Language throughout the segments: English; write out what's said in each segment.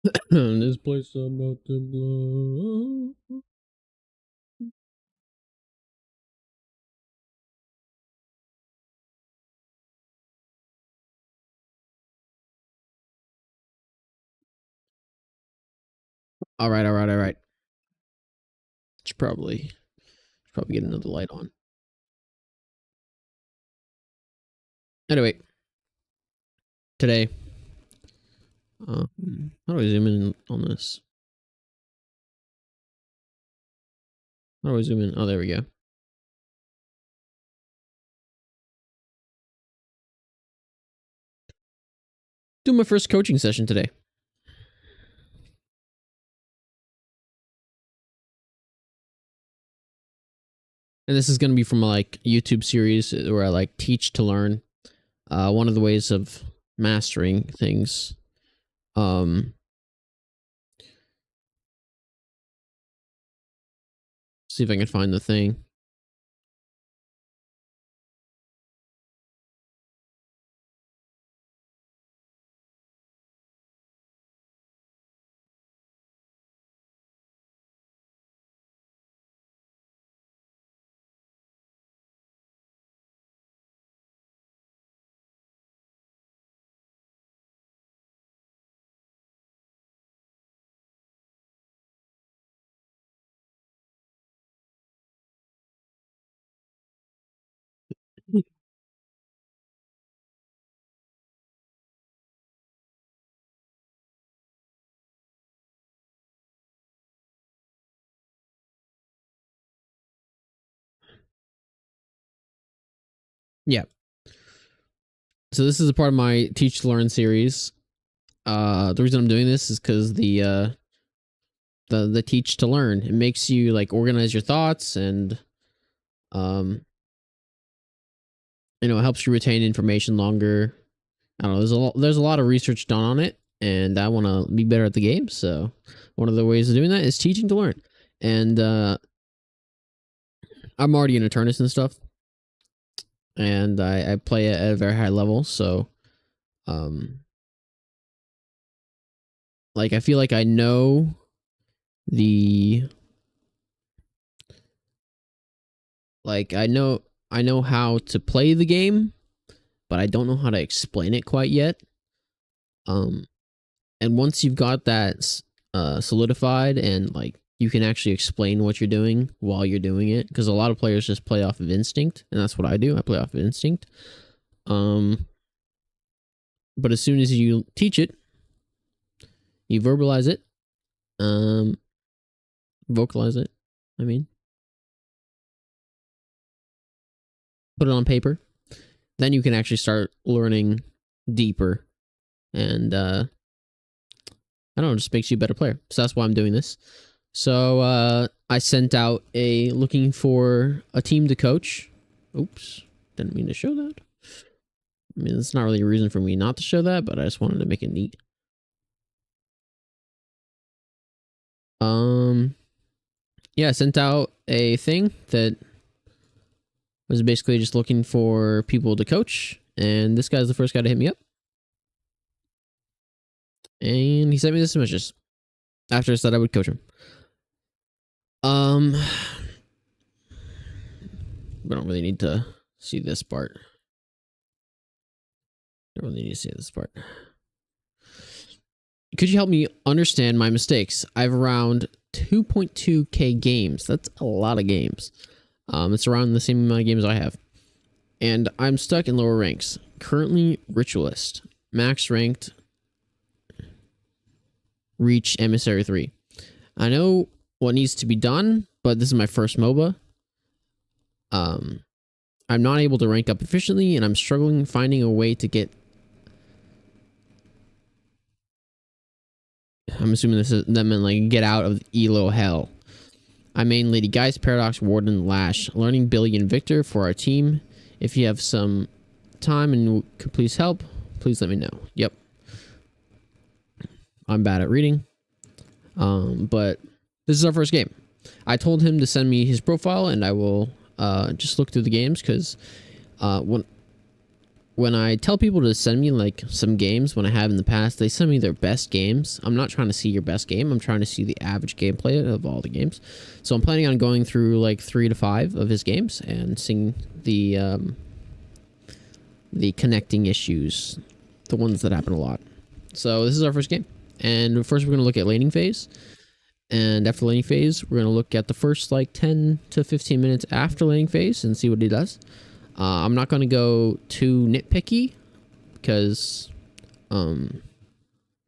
This place about to blow. All right, all right, all right. Should probably get another light on. Anyway, today, how do I zoom in on this? How do I zoom in? Oh, there we go. Do my first coaching session today. And this is going to be from like YouTube series where I like teach to learn. One of the ways of mastering things. See if I can find the thing. Yeah. So this is a part of my teach to learn series. The reason I'm doing this is because the teach to learn, it makes you like organize your thoughts and um it helps you retain information longer. I don't know. There's a lot of research done on it, and I want to be better at the game. So one of the ways of doing that is teaching to learn. And I'm already an Eternus and stuff, and I play it at a very high level. So like I feel like I know the I know how to play the game, but I don't know how to explain it quite yet. And once you've got that solidified and like you can actually explain what you're doing while you're doing it, because a lot of players just play off of instinct, and that's what I do. I play off of instinct. But as soon as you teach it, you verbalize it, vocalize it. I mean, put it on paper. Then you can actually start learning deeper, and I don't know, it just makes you a better player. So that's why I'm doing this. So I sent out looking for a team to coach. Oops, didn't mean to show that. I mean, it's not really a reason for me not to show that, but I just wanted to make it neat. Yeah, I sent out a thing that was basically just looking for people to coach, and this guy's the first guy to hit me up. And he sent me the submissions after I said I would coach him. We don't really need to see this part. Don't really need to see this part. Could you help me understand my mistakes? I have around 2.2k games. That's a lot of games. It's around the same amount of games I have. And I'm stuck in lower ranks. Currently Ritualist. Max ranked. Reach Emissary 3. I know what needs to be done, but this is my first MOBA. I'm not able to rank up efficiently, and I'm struggling finding a way to get... I'm assuming that meant like get out of Elo hell. I main Lady Geist, Paradox, Warden, Lash. Learning Billy and Victor for our team. If you have some time and could please help, please let me know. Yep. I'm bad at reading. But this is our first game. I told him to send me his profile, and I will just look through the games, because when when I tell people to send me like some games when I have in the past, they send me their best games. I'm not trying to see your best game. I'm trying to see the average gameplay of all the games. So I'm planning on going through like 3 to 5 of his games and seeing the connecting issues, the ones that happen a lot. So this is our first game. And first we're going to look at laning phase. And after laning phase, we're going to look at the first like 10 to 15 minutes after laning phase and see what he does. I'm not going to go too nitpicky because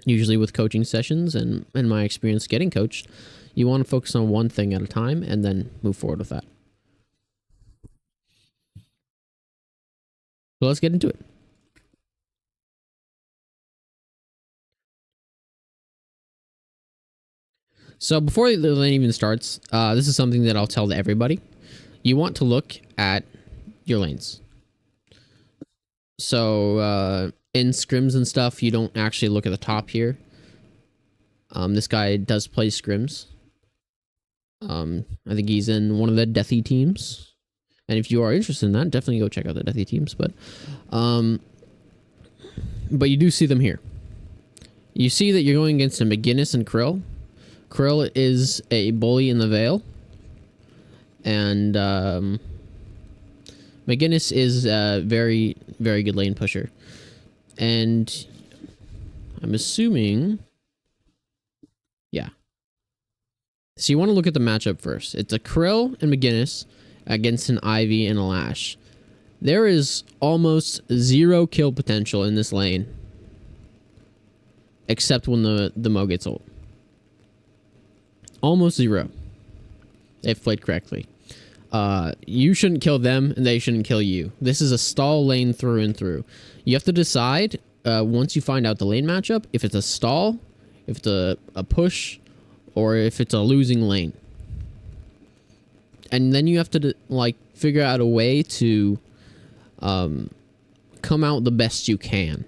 usually with coaching sessions and my experience getting coached, you want to focus on one thing at a time and then move forward with that. So let's get into it. So before the lane even starts, this is something that I'll tell to everybody. You want to look at your lanes. So in scrims and stuff, you don't actually look at the top here. This guy does play scrims. I think he's in one of the Deathy teams. And if you are interested in that, definitely go check out the Deathy teams. But you do see them here. You see that you're going against a McGinnis and Krill. Krill is a bully in the Vale. And McGinnis is a very, very good lane pusher. And I'm assuming... yeah. So you want to look at the matchup first. It's a Krill and McGinnis against an Ivy and a Lash. There is almost 0 kill potential in this lane. Except when the Mo gets ult. Almost 0. If played correctly. You shouldn't kill them, and they shouldn't kill you. This is a stall lane through and through. You have to decide, once you find out the lane matchup, if it's a stall, if it's a push, or if it's a losing lane. And then you have to, like, figure out a way to come out the best you can.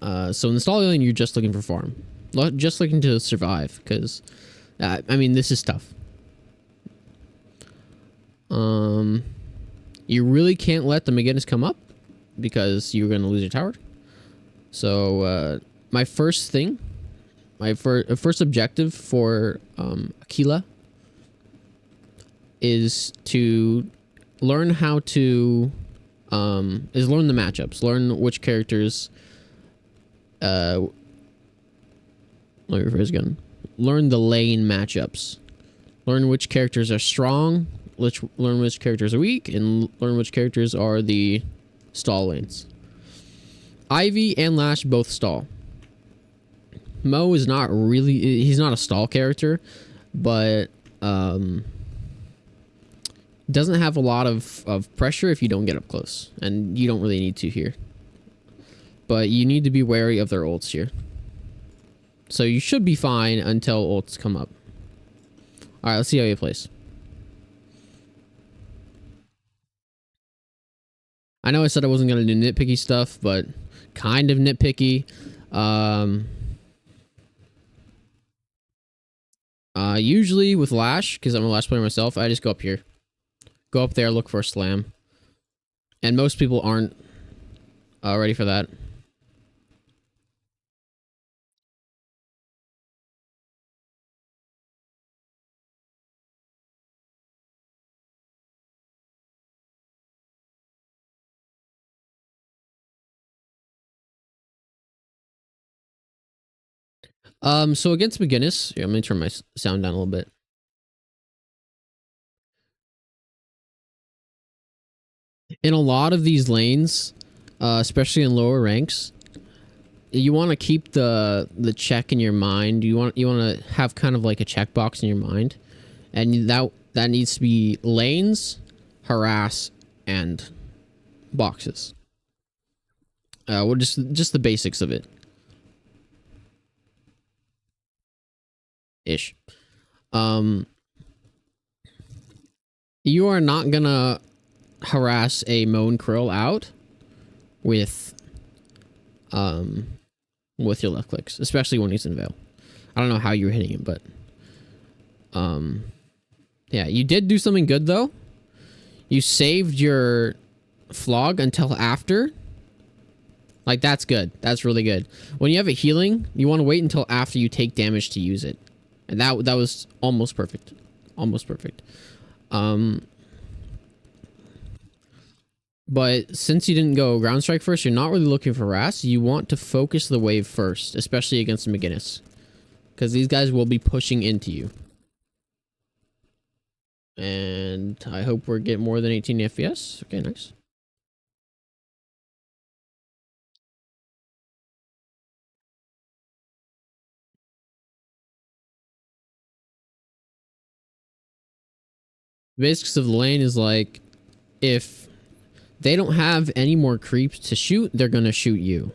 So in the stall lane, you're just looking for farm. Just looking to survive, because, I mean, this is tough. You really can't let the McGinnis come up because you're going to lose your tower. So, my first thing, my first objective for Aquila is to learn how to learn the matchups, learn which characters. Let me rephrase again. Learn the lane matchups. Learn which characters are strong. Learn which characters are weak, and learn which characters are the stall lanes. Ivy and Lash both stall. Mo is not really... he's not a stall character, but doesn't have a lot of pressure if you don't get up close, and you don't really need to here. But you need to be wary of their ults here. So you should be fine until ults come up. Alright, let's see how he plays. I know I said I wasn't going to do nitpicky stuff, but kind of nitpicky. Usually with Lash, because I'm a Lash player myself, I just go up here. Go up there, look for a slam. And most people aren't ready for that. So against McGinnis, here, I'm gonna turn my sound down a little bit. In a lot of these lanes, especially in lower ranks, you want to keep the check in your mind. You want to have kind of like a checkbox in your mind, and that needs to be lanes, harass, and boxes. Well, just the basics of it. Ish. You are not gonna harass a Moan Krill out with your left clicks, especially when he's in Veil. I don't know how you were hitting him, but yeah, you did do something good though. You saved your Flog until after. Like, that's good. That's really good. When you have a healing, you want to wait until after you take damage to use it. And that was almost perfect. Almost perfect. But since you didn't go ground strike first, you're not really looking for Ras. You want to focus the wave first, especially against McGinnis. Because these guys will be pushing into you. And I hope we're getting more than 18 FPS. Okay, nice. The basics of the lane is like, if they don't have any more creeps to shoot, they're gonna shoot you.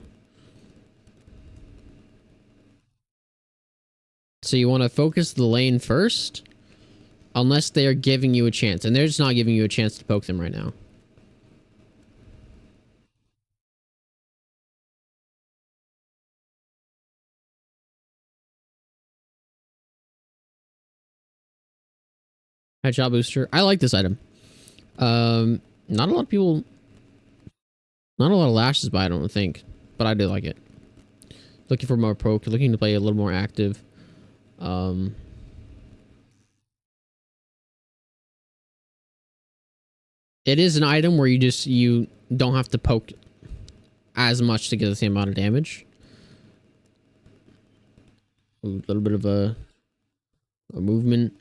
So you want to focus the lane first, unless they are giving you a chance. And they're just not giving you a chance to poke them right now. Headshot booster. I like this item. Not a lot of people... Not a lot of lashes by, I don't think. But I do like it. Looking for more poke. Looking to play a little more active. It is an item where you don't have to poke as much to get the same amount of damage. Ooh, a little bit of a movement.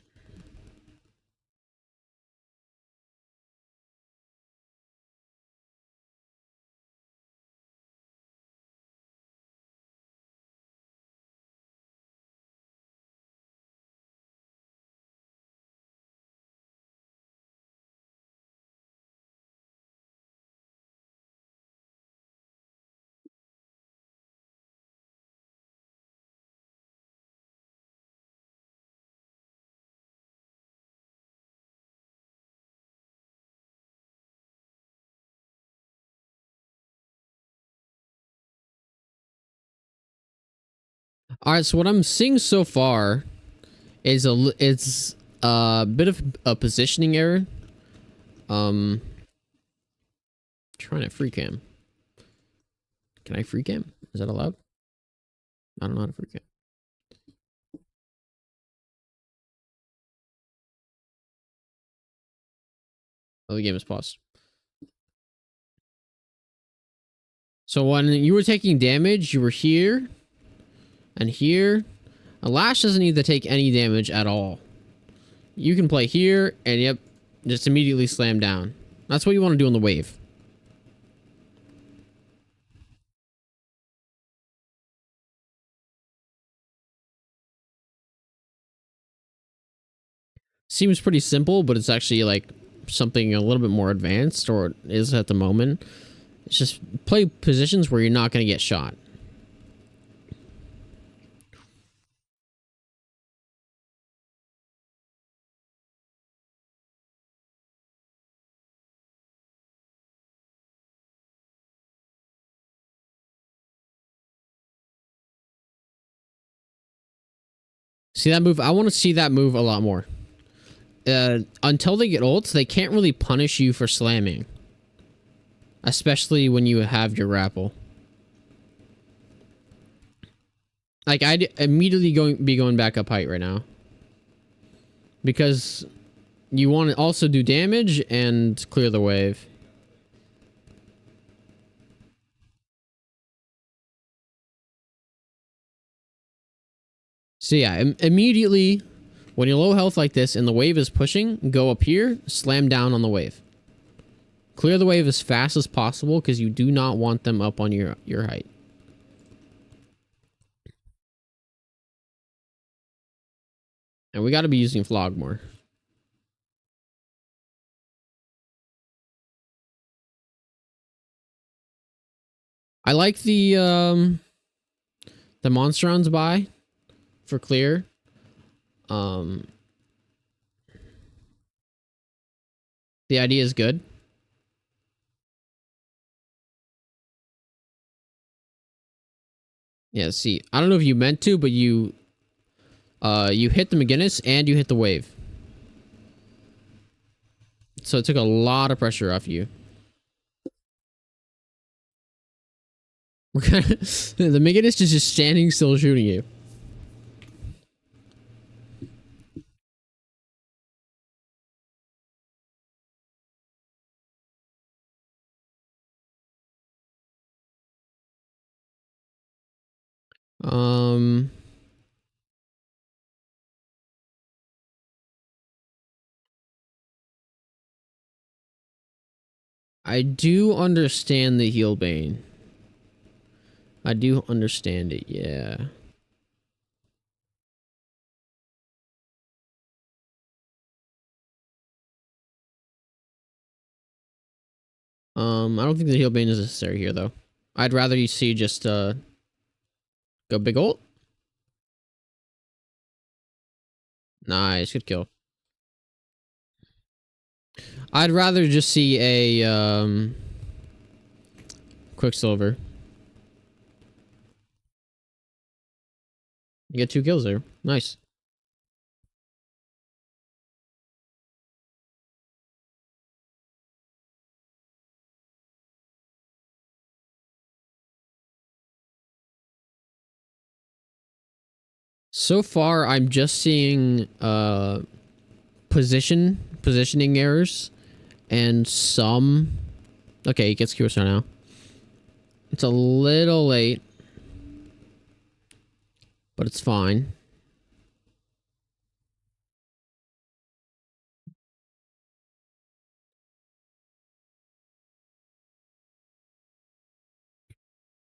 All right, so what I'm seeing so far is it's a bit of a positioning error. Trying to free cam. Can I free cam? Is that allowed? I don't know how to free cam. Oh, the game is paused. So when you were taking damage, you were here and here. A lash doesn't need to take any damage at all. You can play here and yep, just immediately slam down. That's what you want to do on the wave. Seems pretty simple, but it's actually like something a little bit more advanced, or it is at the moment. It's just play positions where you're not going to get shot. See that move? I want to see that move a lot more. Until they get ults, they can't really punish you for slamming. Especially when you have your grapple. Like, I'd immediately be going back up height right now. Because you want to also do damage and clear the wave. So yeah, immediately when you're low health like this and the wave is pushing, go up here, slam down on the wave. Clear the wave as fast as possible because you do not want them up on your height. And we got to be using Flog more. I like the monster rounds buy for clear. The idea is good. Yeah, see, I don't know if you meant to, but you hit the McGinnis and you hit the wave. So it took a lot of pressure off you. The Megadist is just standing still shooting you. I do understand the heal bane. I do understand it, yeah. I don't think the heal bane is necessary here though. I'd rather you see just go big ult. Nice, good kill. I'd rather just see a Quicksilver. You get 2 kills there. Nice. So far, I'm just seeing positioning errors and some. Okay, he gets QSR now. It's a little late, but it's fine.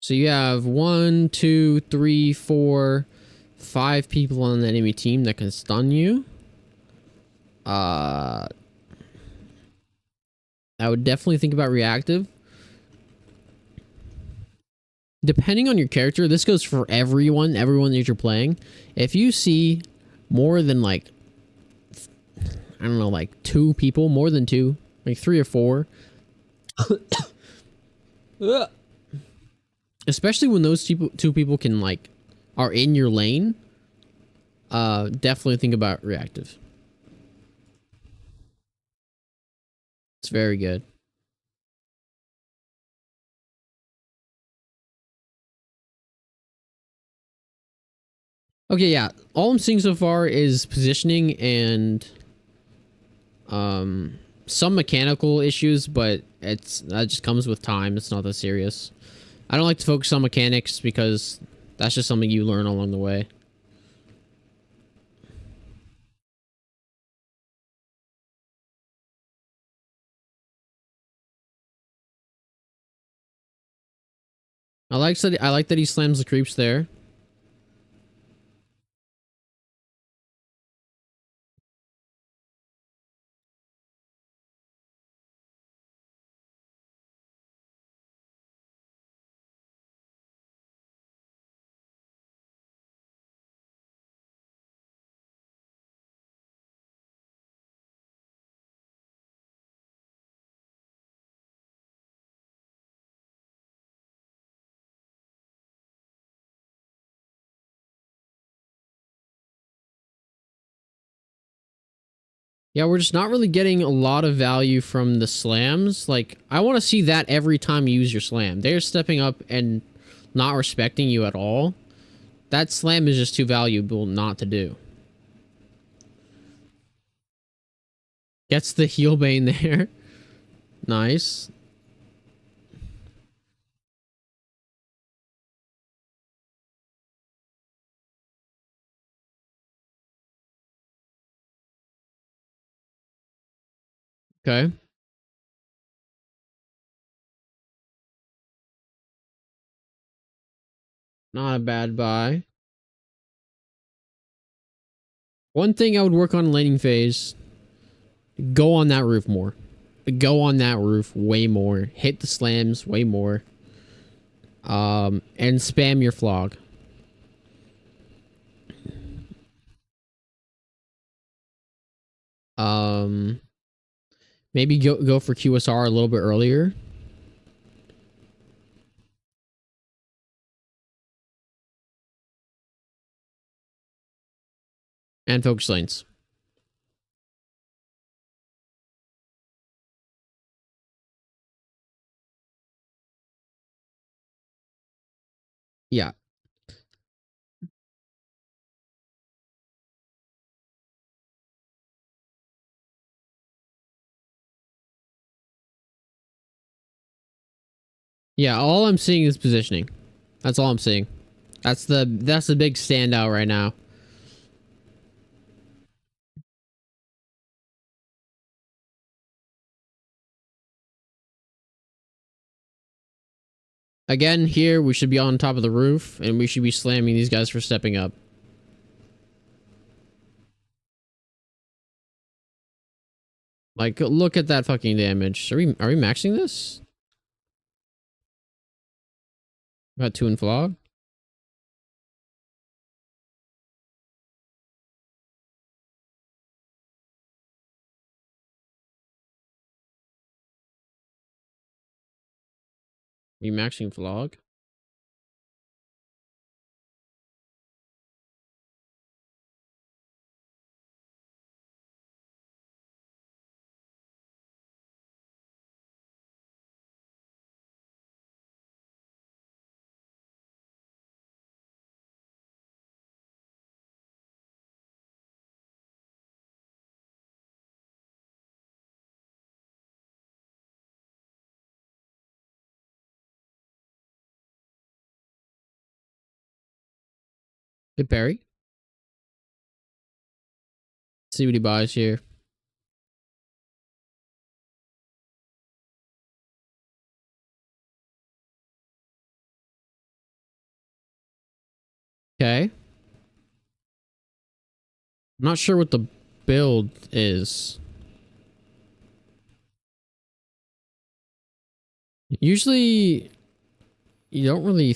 So you have 1, 2, 3, 4, 5 people on the enemy team that can stun you. I would definitely think about reactive. Depending on your character, this goes for everyone that you're playing. If you see more than like, I don't know, like 2 people, more than 2, like 3 or 4. Especially when those 2 people can like, are in your lane. Definitely think about reactive. It's very good. Okay, yeah. All I'm seeing so far is positioning and some mechanical issues, but that just comes with time. It's not that serious. I don't like to focus on mechanics because that's just something you learn along the way. I like that he slams the creeps there. Yeah, we're just not really getting a lot of value from the slams. Like, I want to see that every time you use your slam. They're stepping up and not respecting you at all. That slam is just too valuable not to do. Gets the heal bane there. Nice. Okay. Not a bad buy. One thing I would work on laning phase. Go on that roof more. Go on that roof way more. Hit the slams way more. And spam your flog. Um, Maybe go for QSR a little bit earlier. And focus lanes. Yeah. Yeah, all I'm seeing is positioning. That's all I'm seeing. That's the big standout right now. Again, here we should be on top of the roof and we should be slamming these guys for stepping up. Like, look at that fucking damage. Are we maxing this? About 2 in flog? We maxing flog? Good parry. See what he buys here. Okay. I'm not sure what the build is. Usually, you don't really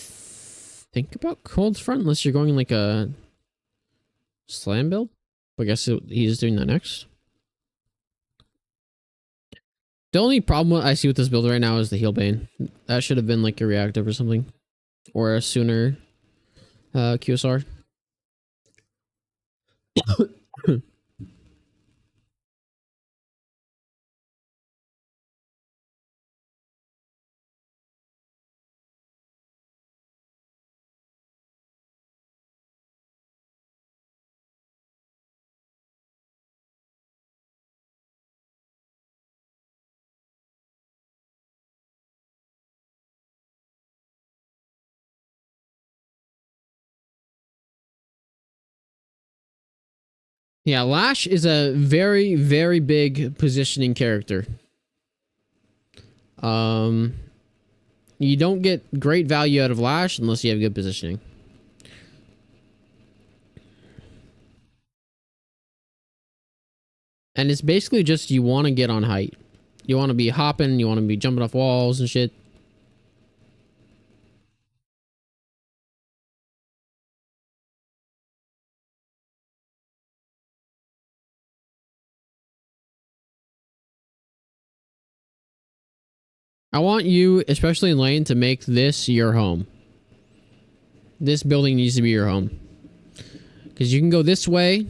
think about cold front unless you're going like a slam build. But I guess he's doing that next. The only problem I see with this build right now is the heal bane. That should have been like a reactive or something. Or a sooner QSR. Yeah, Lash is a very, very big positioning character. Um, you don't get great value out of Lash unless you have good positioning. And it's basically just you want to get on height. You want to be hopping, you want to be jumping off walls and shit. I want you, especially in lane, to make this your home. This building needs to be your home. Because you can go this way.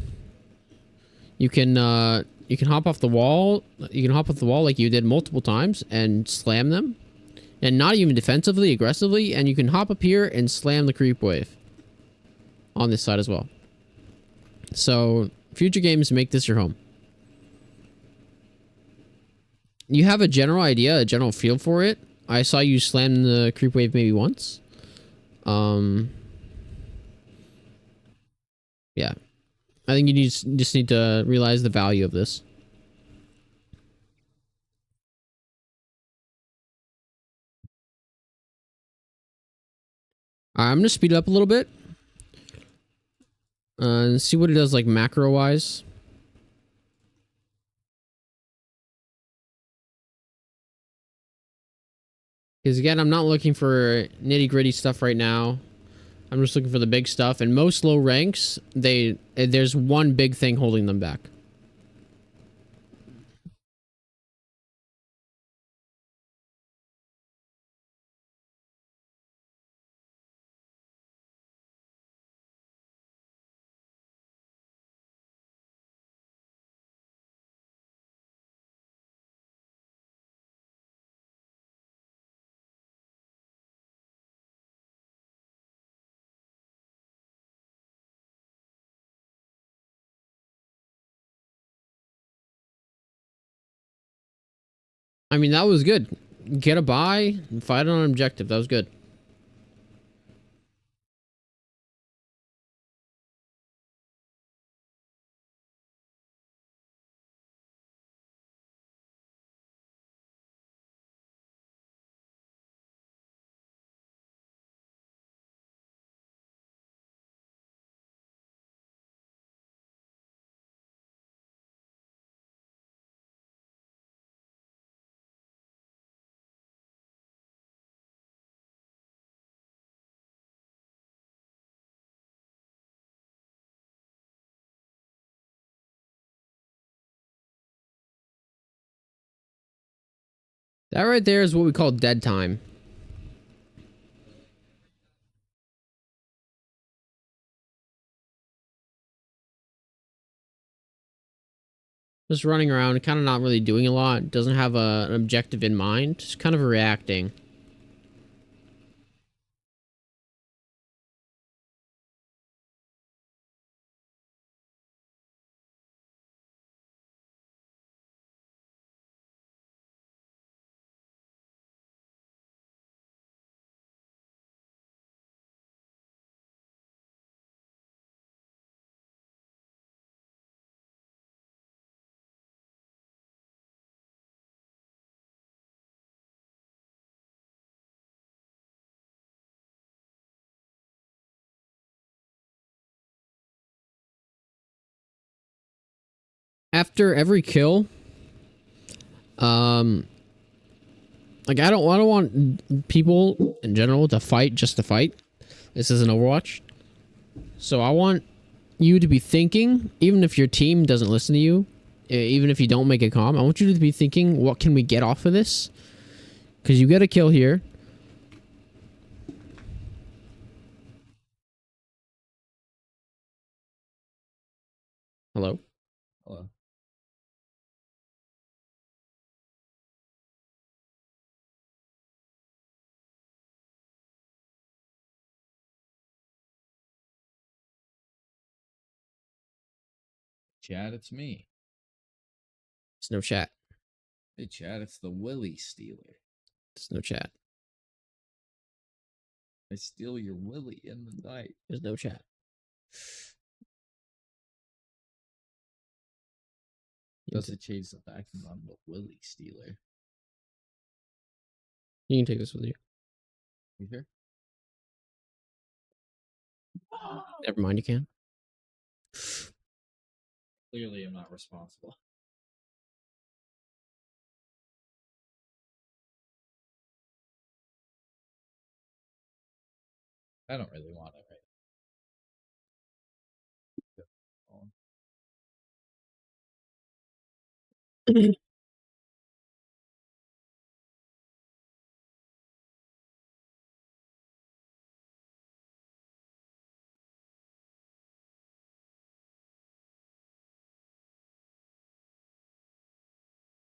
You can hop off the wall. You can hop off the wall like you did multiple times and slam them. And not even defensively, aggressively. And you can hop up here and slam the creep wave. On this side as well. So, future games, make this your home. You have a general idea, a general feel for it. I saw you slam the creep wave maybe once. Yeah. I think you just need to realize the value of this. I'm going to speed it up a little bit. And see what it does like macro-wise. Because again, I'm not looking for nitty-gritty stuff right now. I'm just looking for the big stuff. And most low ranks, there's one big thing holding them back. I mean, that was good. Get a buy and fight on an objective. That was good. That right there is what we call dead time. Just running around, kind of not really doing a lot. Doesn't have an objective in mind. Just kind of reacting. After every kill, like I don't want people in general to fight just to fight. This is an Overwatch. So I want you to be thinking, even if your team doesn't listen to you, even if you don't make a comm, I want you to be thinking, what can we get off of this? Because you get a kill here. Hello? Hello. Chad, it's me. There's no chat. Hey, Chad, it's the Willy Stealer. There's no chat. I steal your Willy in the night. There's no chat. Doesn't change the fact that I'm the Willy Stealer. You can take this with you. You sure? Never mind, you can. Clearly, I'm not responsible. I don't really want it right.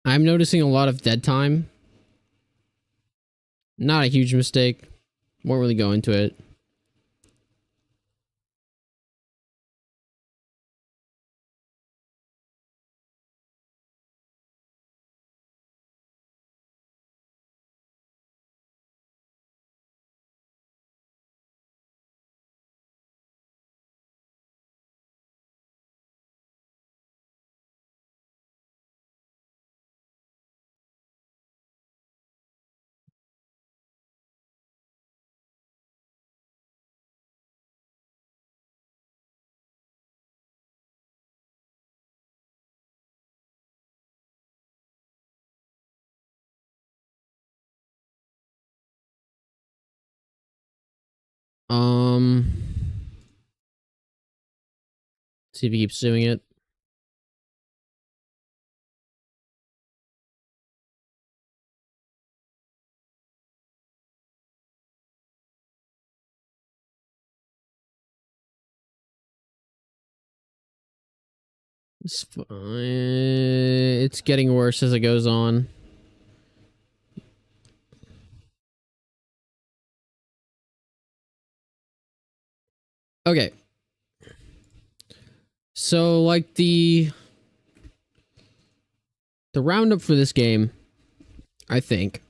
I'm noticing a lot of dead time. Not a huge mistake. Won't really go into it. See if he keeps doing it. It's fine. It's getting worse as it goes on. Okay. So, like, the roundup for this game I think,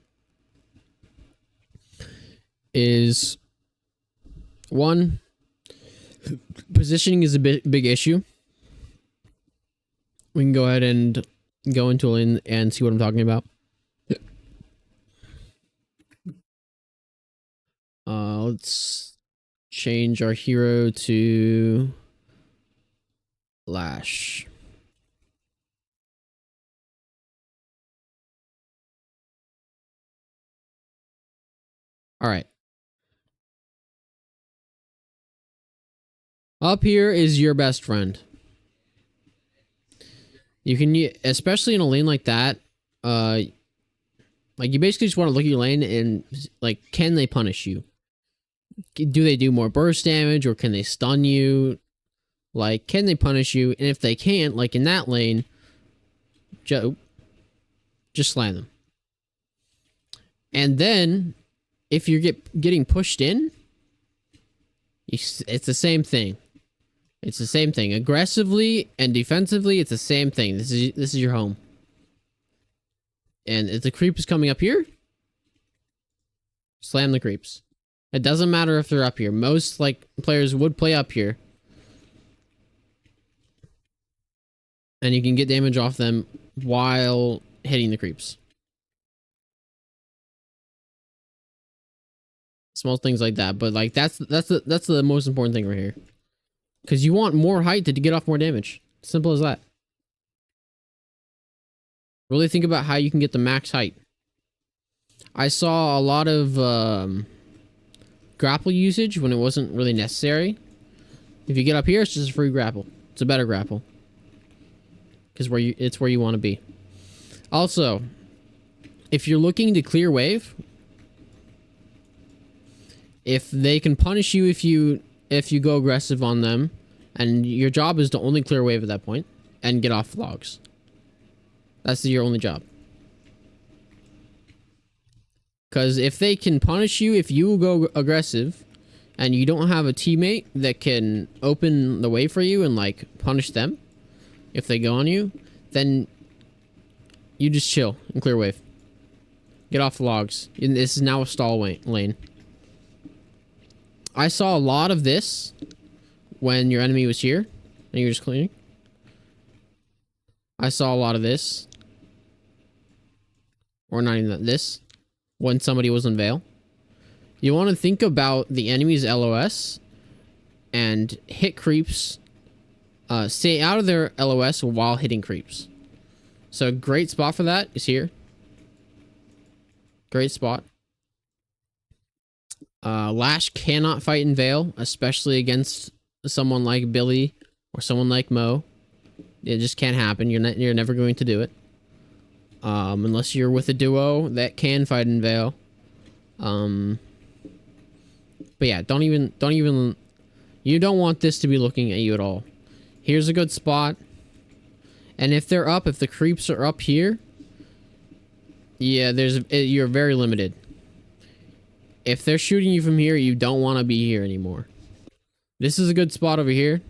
is one, positioning is a big issue. We can go ahead and go into a lane and see what I'm talking about. Let's change our hero to Lash. All right. Up here is your best friend. You can, especially in a lane like that, like you basically just want to look at your lane and like, can they punish you? Do they do more burst damage, or can they stun you? Like, can they punish you? And if they can't, like in that lane, just slam them. And then, if you're getting pushed in, it's the same thing. It's the same thing. Aggressively and defensively, it's the same thing. This is your home. And if the creep is coming up here, slam the creeps. It doesn't matter if they're up here. Most like players would play up here. And you can get damage off them while hitting the creeps. Small things like that, but like that's the most important thing right here. Because you want more height to get off more damage. Simple as that. Really think about how you can get the max height. I saw a lot of grapple usage when it wasn't really necessary. If you get up here, it's just a free grapple. It's a better grapple. Because it's where you want to be. Also, if you're looking to clear wave, if they can punish you if you go aggressive on them, and your job is to only clear wave at that point and get off logs. That's your only job. Because if they can punish you if you go aggressive and you don't have a teammate that can open the way for you and like punish them if they go on you, then you just chill and clear wave. Get off the logs. And this is now a stall lane. I saw a lot of this when your enemy was here and you were just clearing. I saw a lot of this. Or not even this. When somebody was in Veil. You want to think about the enemy's LOS and hit creeps. Stay out of their LOS while hitting creeps. So a great spot for that is here. Great spot. Lash cannot fight in Veil, especially against someone like Billy or someone like Mo. It just can't happen. You're never going to do it. Unless you're with a duo that can fight in Veil. But yeah, don't even you don't want this to be looking at you at all. Here's a good spot. And if they're up, if the creeps are up here, yeah, you're very limited. If they're shooting you from here, you don't want to be here anymore. This is a good spot over here.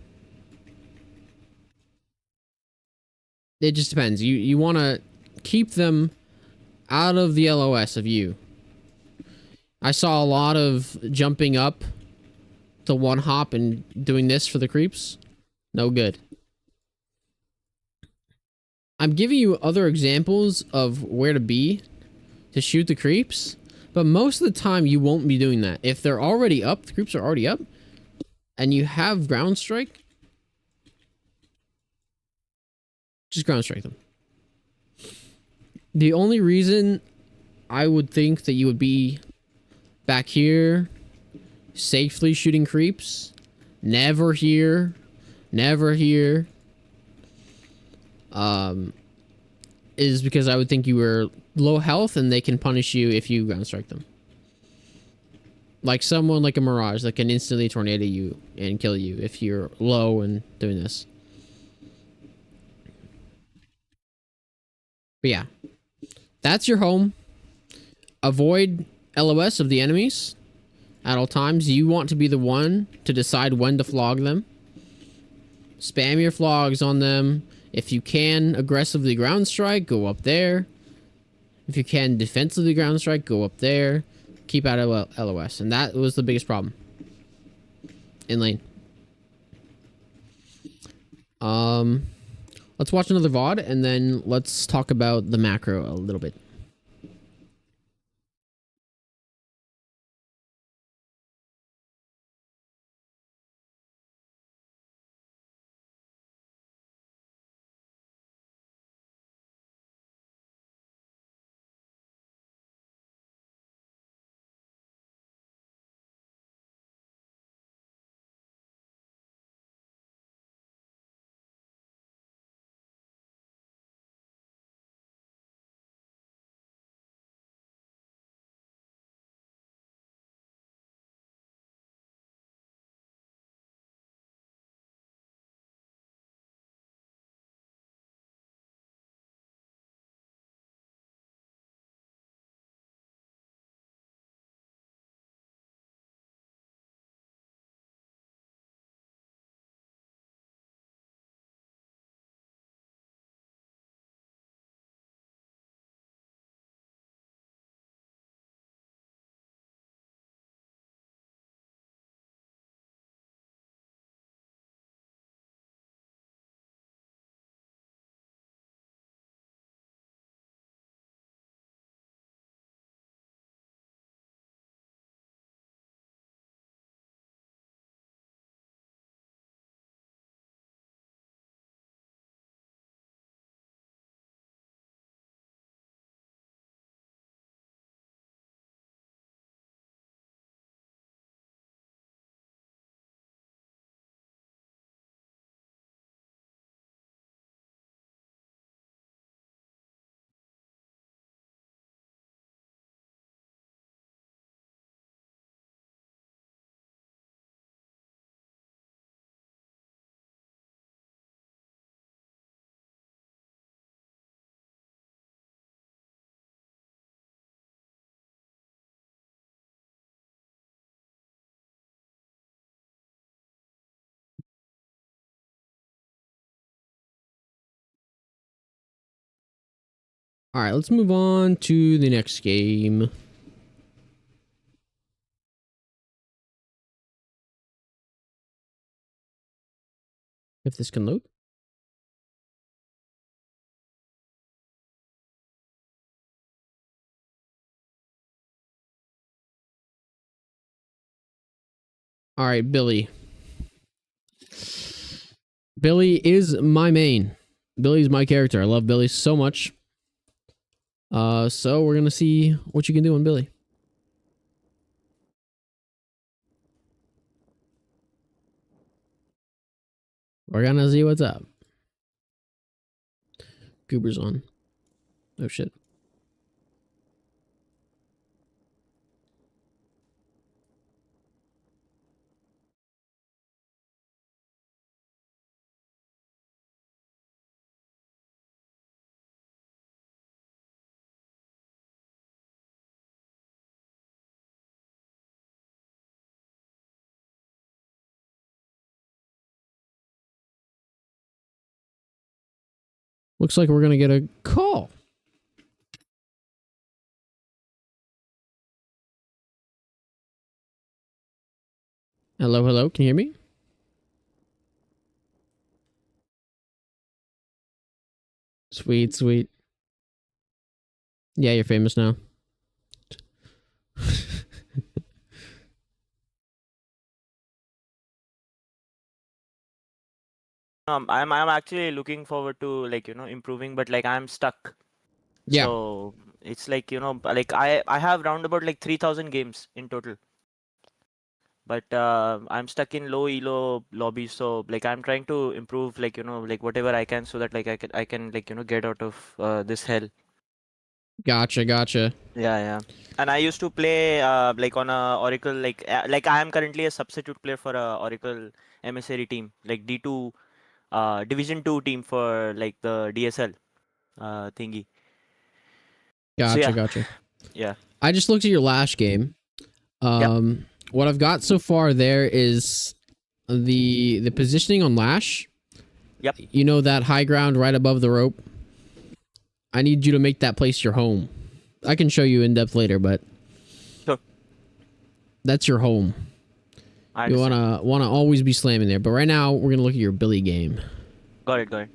It just depends. You want to keep them out of the LOS of you. I saw a lot of jumping up to one hop and doing this for the creeps. No good. I'm giving you other examples of where to be to shoot the creeps. But most of the time, you won't be doing that. If they're already up, the creeps are already up, and you have ground strike, just ground strike them. The only reason I would think that you would be back here, safely shooting creeps, never here, is because I would think you were low health and they can punish you if you ground strike them. Like someone like a Mirage that can instantly tornado you and kill you if you're low and doing this. But yeah, that's your home. Avoid LOS of the enemies at all times. You want to be the one to decide when to flog them. Spam your flogs on them. If you can aggressively ground strike, go up there. If you can defensively ground strike, go up there. Keep out of LOS. And that was the biggest problem. In lane. Let's watch another VOD and then let's talk about the macro a little bit. All right, let's move on to the next game. If this can load. All right, Billy. Billy is my main. Billy's my character. I love Billy so much. So we're gonna see what you can do on Billy. We're gonna see what's up. Goober's on. Oh shit. Looks like we're gonna get a call. Hello, hello. Can you hear me? Sweet, sweet. Yeah, you're famous now. I'm actually looking forward to improving, but like I'm stuck. Yeah. So it's like like I have round about like 3,000 games in total, but I'm stuck in low elo lobbies. So like I'm trying to improve like whatever I can so that like I can like get out of this hell. Gotcha, gotcha. Yeah. And I used to play like on a Oracle like I am currently a substitute player for a Oracle emissary team like D2 Division 2 team for like the DSL thingy. So Gotcha, yeah, gotcha. yeah. I just looked at your last game. Yep. What I've got so far there is the positioning on Lash. Yep. You know that high ground right above the rope? I need you to make that place your home. I can show you in depth later, but Sure. that's your home. I You understand. wanna always be slamming there. But right now we're gonna look at your Billy game. Got it. Got it.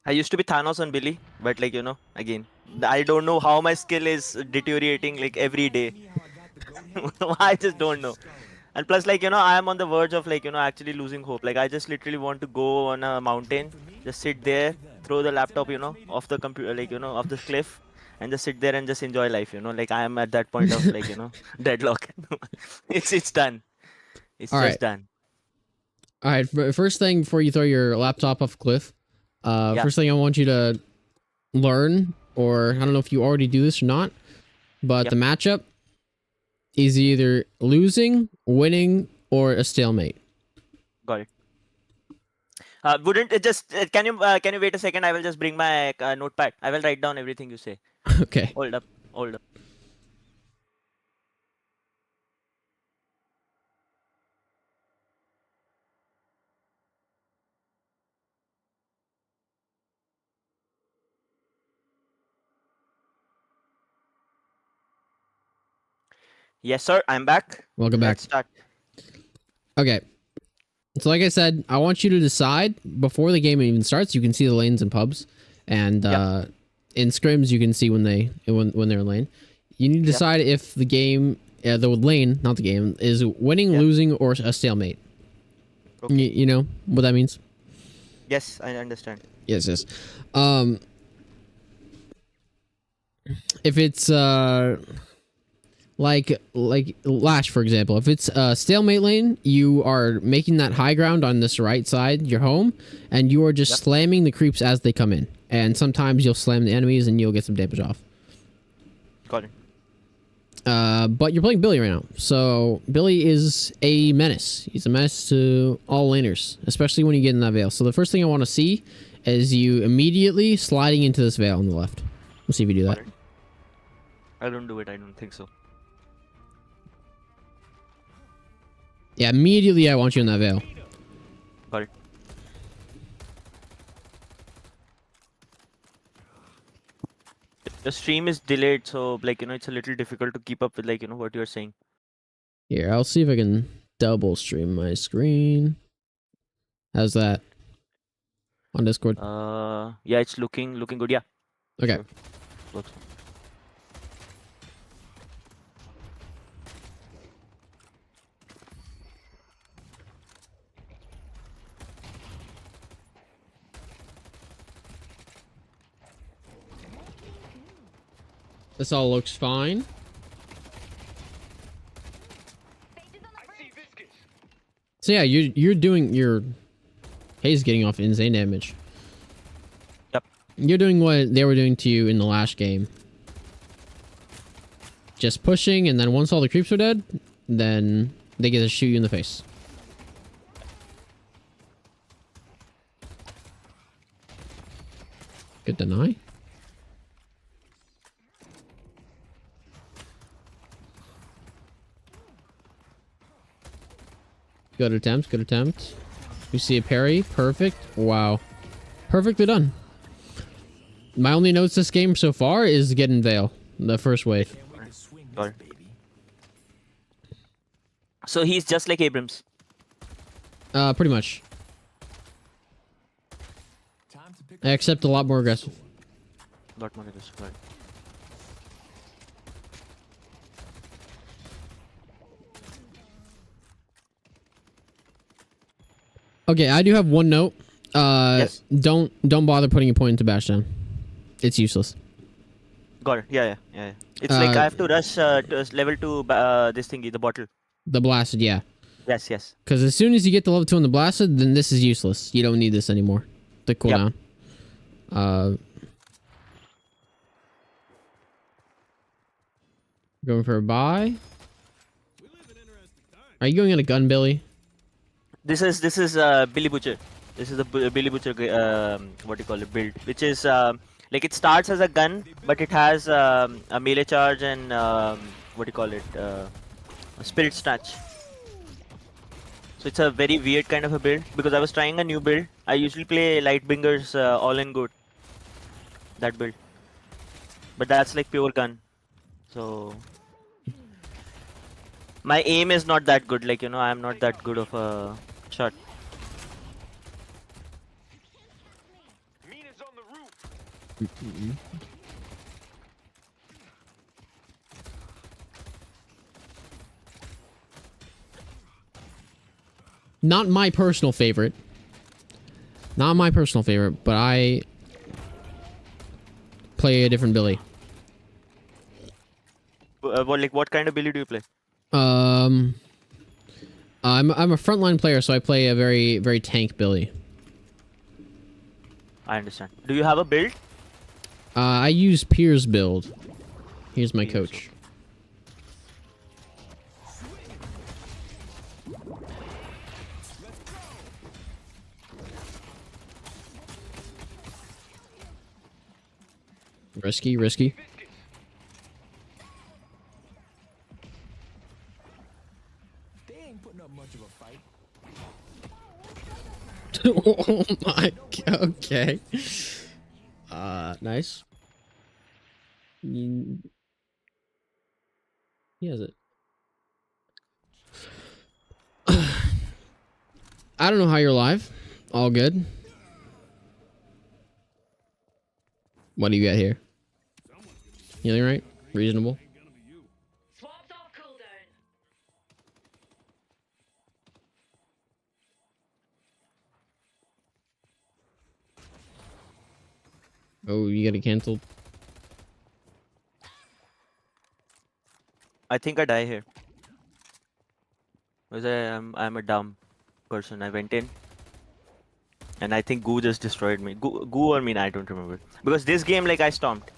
I used to be Thanos on Billy, but like again, I don't know how my skill is deteriorating like every day. I just don't know. And plus, like I am on the verge of like actually losing hope. Like I just literally want to go on a mountain, just sit there, throw the laptop off the computer, like off the cliff, and just sit there and just enjoy life. Like I am at that point of like deadlock. It's done. It's All just right. done. All right. First thing before you throw your laptop off a cliff, Yeah. first thing I want you to learn, or I don't know if you already do this or not, but Yep. the matchup is either losing, winning, or a stalemate. Got it. Wouldn't it just can you wait a second? I will just bring my notepad. I will write down everything you say. Okay. Hold up. Hold up. Yes, sir. I'm back. Welcome back. Let's start. Okay. So like I said, I want you to decide before the game even starts. You can see the lanes in pubs, and in scrims you can see when they're in lane. You need to decide if the game, the lane, not the game, is winning, losing, or a stalemate. Okay. You know what that means? Yes, I understand. Yes, yes. If it's like Lash, for example, if it's a stalemate lane, you are making that high ground on this right side, your home, and you are just slamming the creeps as they come in. And sometimes you'll slam the enemies and you'll get some damage off. Got it. But you're playing Billy right now, so Billy is a menace. He's a menace to all laners, especially when you get in that veil. So the first thing I want to see is you immediately sliding into this veil on the left. We'll see if you do that. Got it. I don't do it. I don't think so. Yeah, immediately I want you in that veil. Got it. The stream is delayed, so like it's a little difficult to keep up with like what you're saying. Here, I'll see if I can double stream my screen. How's that? On Discord. Yeah, it's looking good. Yeah. Okay. Sure. Works. This all looks fine. So yeah, you're doing your Hayes getting off insane damage. Yep. You're doing what they were doing to you in the last game. Just pushing, and then once all the creeps are dead, then they get to shoot you in the face. Good deny. Good attempt, good attempt. You see a parry, perfect. Wow. Perfectly done. My only notes this game so far is getting Veil, the first wave. Got it. So he's just like Abrams. Pretty much. Except a lot more aggressive. Lot more aggressive. Got it. Okay, I do have one note. Yes. Don't bother putting a point into bash down. It's useless. Got it. Yeah. It's like I have to rush to level 2 this thingy, the bottle. The blasted, yeah. Yes. Because as soon as you get to level 2 on the blasted, then this is useless. You don't need this anymore. The cooldown. Going for a buy. Are you going on a gun, Billy? This is Billy Butcher. This is the Billy Butcher what do you call it build, which is like it starts as a gun, but it has a melee charge and what do you call it a spirit snatch. So it's a very weird kind of a build because I was trying a new build. I usually play Lightbringer's all in good. That build. but that's like pure gun. So my aim is not that good. Like, I'm not that good of a shot. Not my personal favorite. Not my personal favorite, but I play a different Billy. What kind of Billy do you play? I'm a frontline player, so I play a very tank Billy. I understand. Do you have a build? I use Pier's build. Here's my Piers, coach. Risky, risky. They ain't putting up much of a fight. Oh my god, okay. Nice. He has it. I don't know how you're live. All good. What do you got here? Healing right? Reasonable. Swapped off cooldown. Oh, you got it canceled. I think I die here. Because I'm a dumb person. I went in. And I think Goo just destroyed me. Goo or me, I don't remember. Because this game, like, I stomped.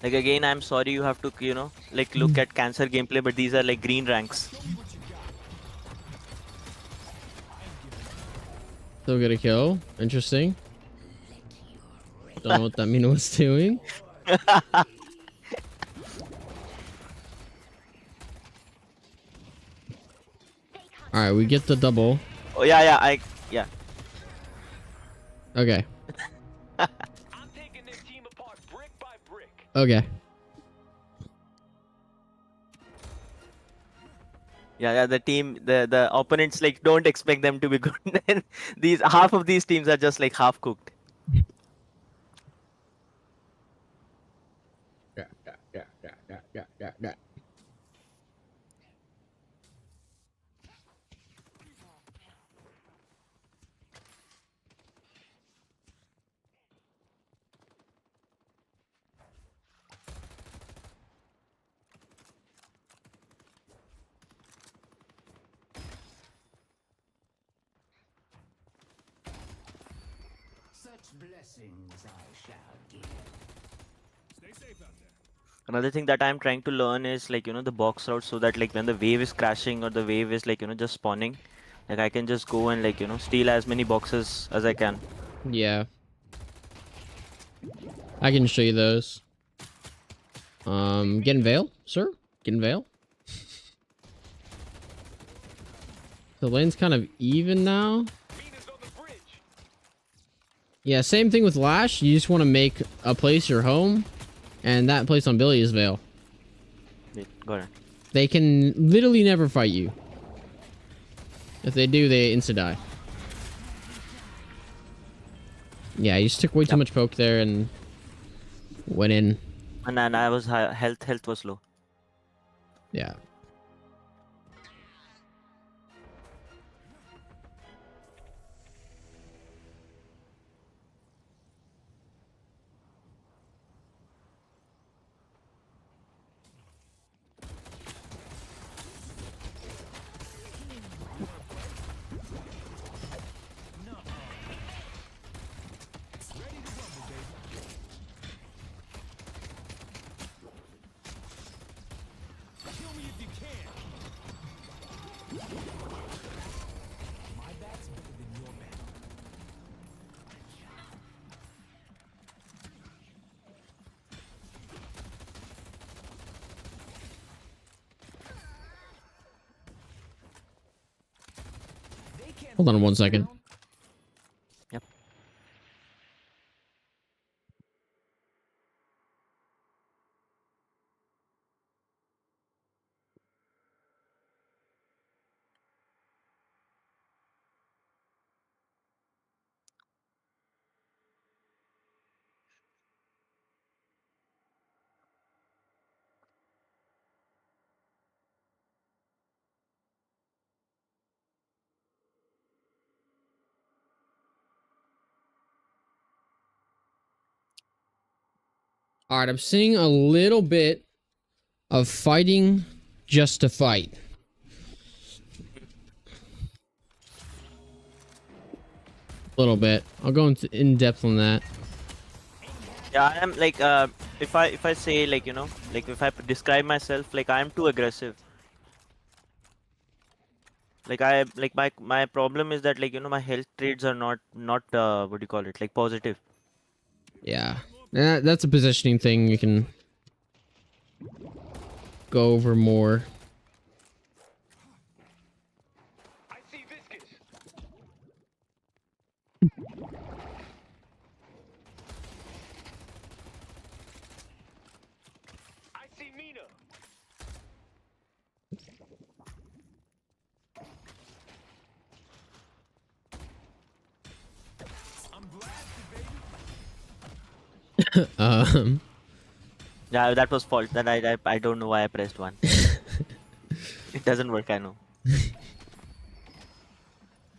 Like, again, I'm sorry you have to, like, look at cancer gameplay, but these are, like, green ranks. Still get a kill. Interesting. Don't know what that mean was doing. Alright, we get the double. Oh, yeah. Yeah. Okay. I'm taking this team apart brick by brick. Okay. Yeah, the team, the opponents, like, don't expect them to be good. And half of these teams are just, like, half cooked. Yeah. Such blessings I shall give. Stay safe out there. Another thing that I'm trying to learn is, like, the box route, so that, like, when the wave is crashing or the wave is, like, just spawning, like, I can just go and, like, steal as many boxes as I can. Yeah. I can show you those. Getting Veil, sir? Getting Veil? The lane's kind of even now. Yeah, same thing with Lash. You just want to make a place your home, and that place on Billy is Veil. Wait, got it. They can literally never fight you. If they do, they insta-die. Yeah, you just took way too much poke there and went in. And then I was health was low. Yeah. Hold on 1 second. Yep. All right, I'm seeing a little bit of fighting just to fight. A little bit. I'll go into in depth on that. Yeah, I am like if I say like like if I describe myself like I am too aggressive. Like my problem is that like my health trades are not what do you call it, like positive. Yeah, that's a positioning thing you can go over more. I see Viscous. I see Mina. I'm blasted, baby. Yeah, that was fault. That I don't know why I pressed one. It doesn't work, I know.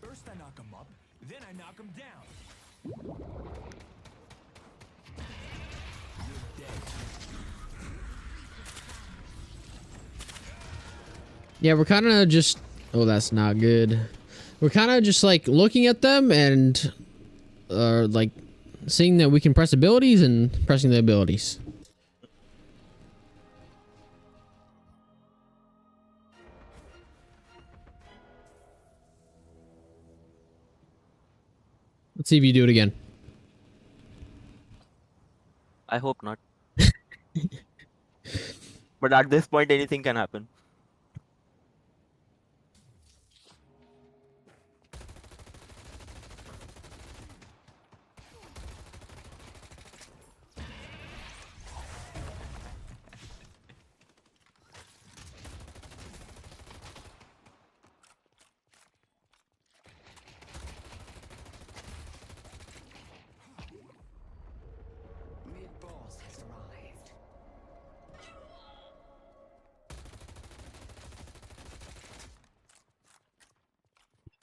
First I knock him up, then I knock him down. Yeah, we're kind of just... Oh, that's not good. We're kind of just like looking at them and like seeing that we can press abilities and pressing the abilities. Let's see if you do it again. I hope not. But at this point, anything can happen. Mid-boss has arrived.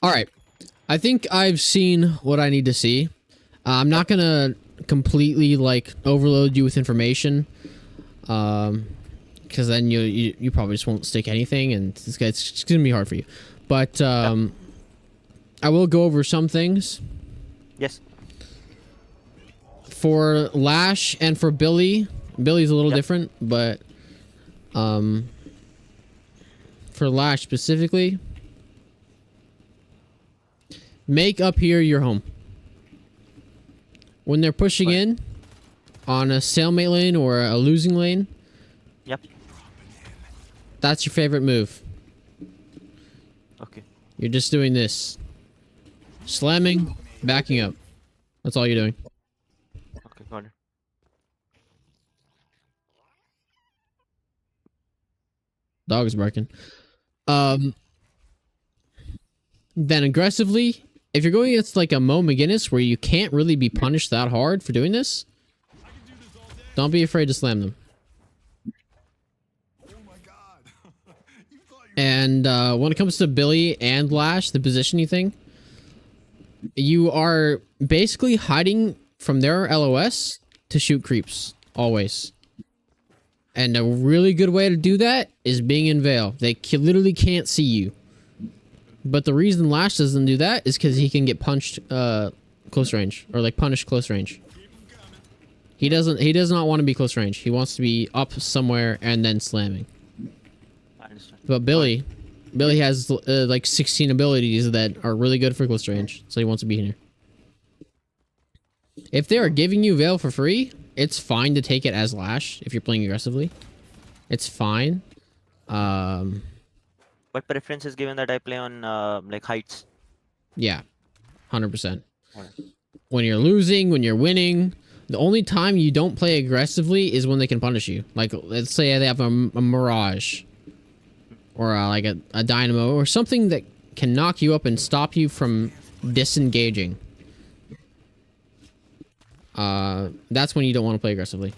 All right. I think I've seen what I need to see. I'm not going to completely like overload you with information. Because then you probably just won't stick anything and it's going to be hard for you. But I will go over some things. Yes. For Lash and for Billy, Billy's a little different, but for Lash specifically, make up here your home. When they're pushing in on a stalemate lane or a losing lane, Yep. that's your favorite move. Okay. You're just doing this. Slamming, backing up. That's all you're doing. Okay, got it. Dog is barking. Then aggressively, if you're going against like a Mo McGinnis where you can't really be punished that hard for doing this, don't be afraid to slam them. And when it comes to Billy and Lash, the positioning thing, you are basically hiding from their LOS to shoot creeps, always. And a really good way to do that is being in Veil. They literally can't see you. But the reason Lash doesn't do that is because he can get punched close range, or like punished close range. He does not want to be close range. He wants to be up somewhere and then slamming. I understand. But Billy has like 16 abilities that are really good for close range, so he wants to be here. If they are giving you Veil for free, it's fine to take it as Lash if you're playing aggressively. It's fine. What preference is given that I play on like heights? Yeah, 100%. Alright. When you're losing, when you're winning, the only time you don't play aggressively is when they can punish you. Like, let's say they have a Mirage or like a Dynamo or something that can knock you up and stop you from disengaging. That's when you don't want to play aggressively.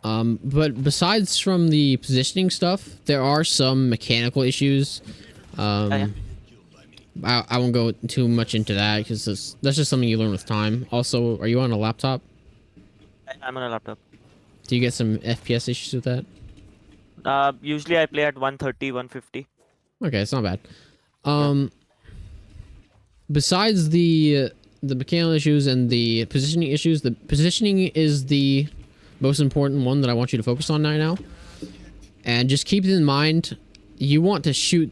But besides from the positioning stuff, there are some mechanical issues. Yeah. I won't go too much into that because that's just something you learn with time. Also, are you on a laptop? I'm on a laptop. Do you get some FPS issues with that? Usually I play at 130, 150. Okay, it's not bad. Besides the mechanical issues and the positioning issues, the positioning is the most important one that I want you to focus on right now. And just keep it in mind, you want to shoot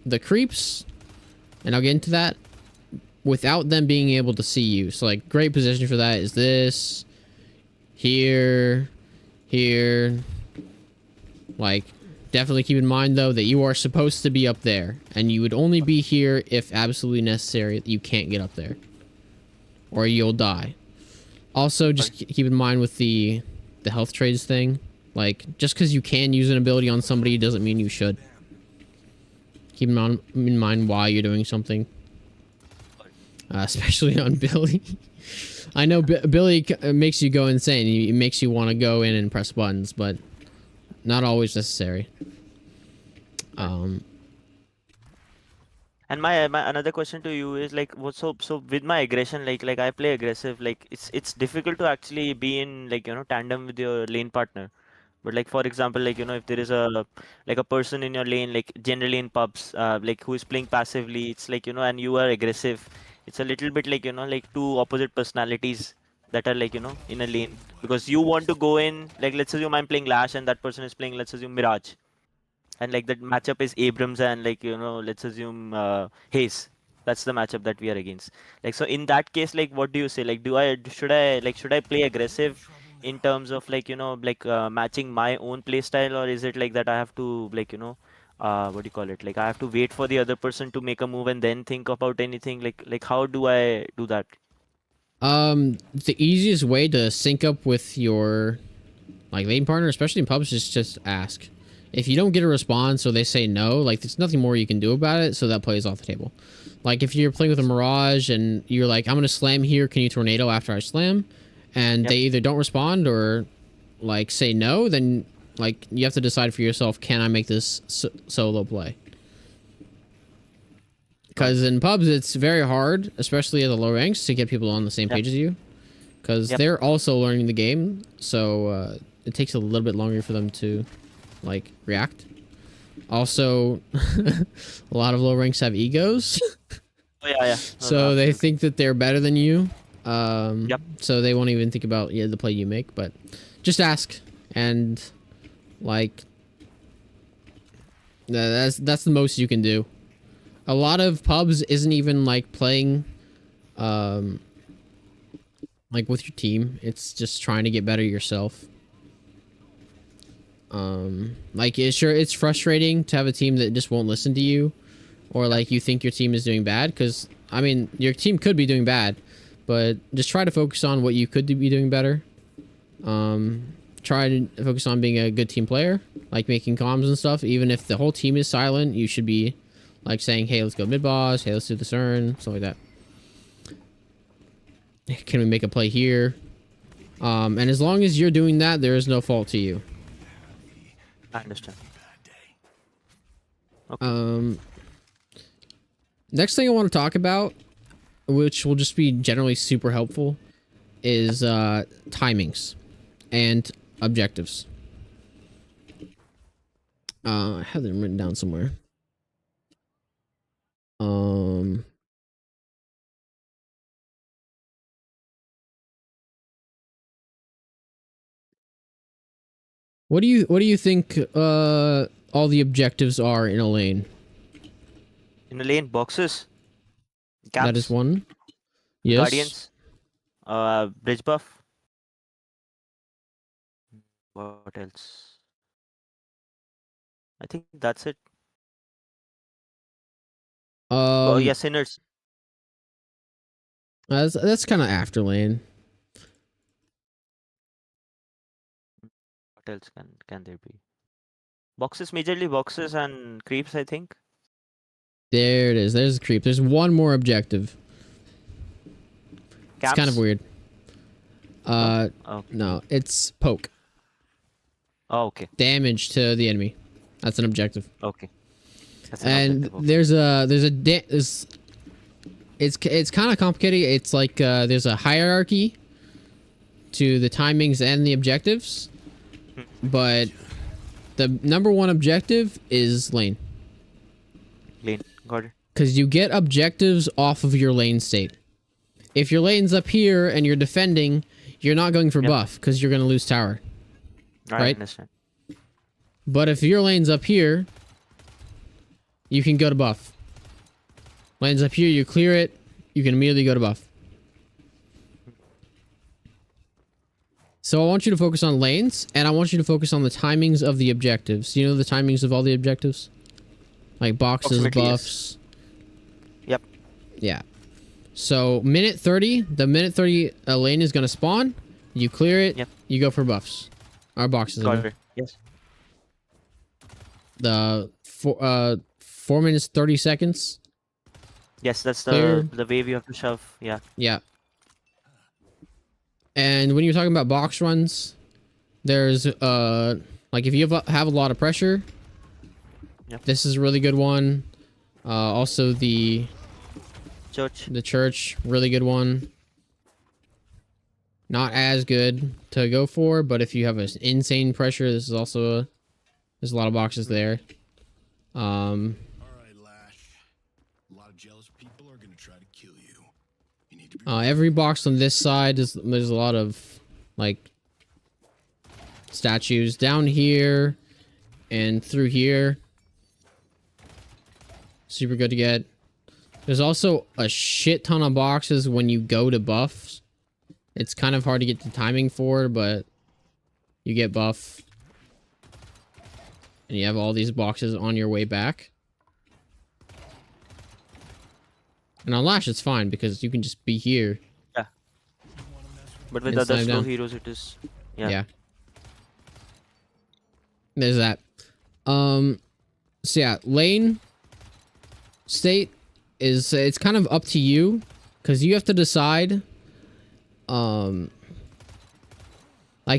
the creeps, and I'll get into that, without them being able to see you. So like, great position for that is this, here, here. Like, definitely keep in mind though that you are supposed to be up there, and you would only be here if absolutely necessary. You can't get up there, or you'll die. Also, just keep in mind with the health trades thing, like, just because you can use an ability on somebody doesn't mean you should. Keep in mind why you're doing something, especially on Billy. I know Billy makes you go insane. He makes you want to go in and press buttons, but not always necessary. And my another question to you is like, what so with my aggression, like I play aggressive, like it's difficult to actually be in, like, tandem with your lane partner. But like, for example, like, if there is a person in your lane, like generally in pubs, like who is playing passively, it's like, and you are aggressive, it's a little bit like, like two opposite personalities that are like, in a lane, because you want to go in, like, let's assume I'm playing Lash and that person is playing, let's assume, Mirage, and like that matchup is Abrams and, like, let's assume Hayes. That's the matchup that we are against. Like, so in that case, like, what do you say? Like, should I play aggressive in terms of, like, like, matching my own play style, or is it like that I have to, like, what do you call it? Like, I have to wait for the other person to make a move and then think about anything. Like how do I do that? The easiest way to sync up with your lane partner, especially in pubs, is just ask. If you don't get a response or they say no, like, there's nothing more you can do about it, so that plays off the table. Like, if you're playing with a Mirage and you're like, I'm gonna slam here, can you tornado after I slam? And they either don't respond or, like, say no, then, like, you have to decide for yourself, can I make this solo play? Because in pubs, it's very hard, especially at the low ranks, to get people on the same page as you. Because they're also learning the game, so it takes a little bit longer for them to, like, react. Also, a lot of low ranks have egos. Oh yeah. So they think that they're better than you. Yep. So they won't even think about the play you make, but just ask. And, like, that's the most you can do. A lot of pubs isn't even like playing like with your team. It's just trying to get better yourself. Like, it's frustrating to have a team that just won't listen to you, or like you think your team is doing bad, because I mean, your team could be doing bad, but just try to focus on what you could be doing better. Try to focus on being a good team player, like making comms and stuff. Even if the whole team is silent, you should be like saying, hey, let's go mid boss, hey, let's do the CERN, stuff like that. Can we make a play here? And as long as you're doing that, there is no fault to you. I understand. Next thing I want to talk about, which will just be generally super helpful, is timings and objectives. I have them written down somewhere. What do you think all the objectives are in a lane? In a lane, boxes, caps, That is one. Yes. guardians, bridge buff. What else? I think that's it. Oh yeah, sinners. That's kind of after lane. What else can there be? Boxes, majorly boxes and creeps, I think. There it is. There's a creep. There's one more objective. It's kind of Camps? weird. Oh, okay. No, it's poke. Oh, okay. Damage to the enemy. That's an objective. Okay. That's an And objective, okay. it's kind of complicated. It's like there's a hierarchy to the timings and the objectives, but the number one objective is lane, Lane. Got it. because you get objectives off of your lane state. If your lane's up here and you're defending, you're not going for Yep. buff because you're going to lose tower. I Right? understand. But if your lane's up here, you can go to buff. Lane's up here, you clear it, you can immediately go to buff. So I want you to focus on lanes, and I want you to focus on the timings of the objectives. You know the timings of all the objectives? Like boxes, Approximately, yes. buffs. Yep. Yeah. So minute 30, the minute 30 lane is going to spawn. You clear it, Yep. you go for buffs. Or boxes. I mean. Got it. Yes. The 4 minutes 30 seconds. Yes, that's Clear. the wave you have to shove. Yeah. Yeah. And when you're talking about box runs, there's like if you have a lot of pressure, Yep. this is a really good one. Also the Church. really good one. Not as good to go for, but if you have an insane pressure, this is also there's a lot of boxes there. All right, Lash. A lot of jealous people are gonna try to kill you. You need to be Every box on this side there's a lot of like statues down here and through here. Super good to get. There's also a shit ton of boxes when you go to buffs. It's kind of hard to get the timing for, but you get buff. And you have all these boxes on your way back. And on Lash, it's fine because you can just be here. But with And other slam slow down. heroes, it is. Yeah. Yeah. There's that. So yeah, lane state is it's kind of up to you because you have to decide. Like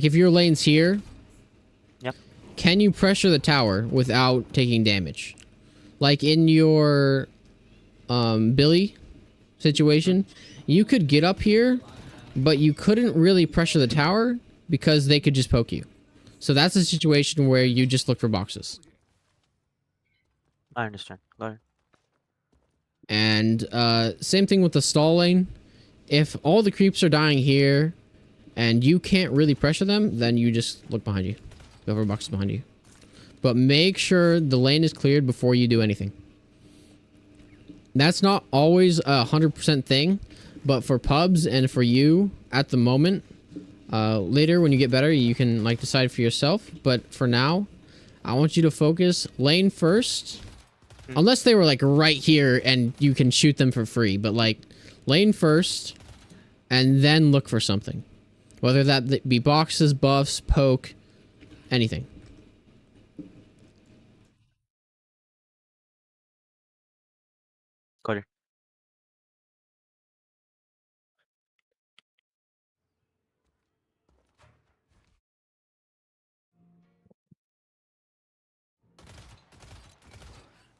if your lane's here, Yep. can you pressure the tower without taking damage? Like in your Billy situation, you could get up here, but you couldn't really pressure the tower because they could just poke you. So that's a situation where you just look for boxes. I understand. Got it. And same thing with the stall lane. If all the creeps are dying here and you can't really pressure them, then you just look behind you. Go for boxes behind you. But make sure the lane is cleared before you do anything. That's not always a 100% thing, but for pubs and for you at the moment, later when you get better, you can like decide for yourself. But for now, I want you to focus lane first. Unless they were like right here and you can shoot them for free, but like lane first and then look for something. Whether that be boxes, buffs, poke, anything. Got it.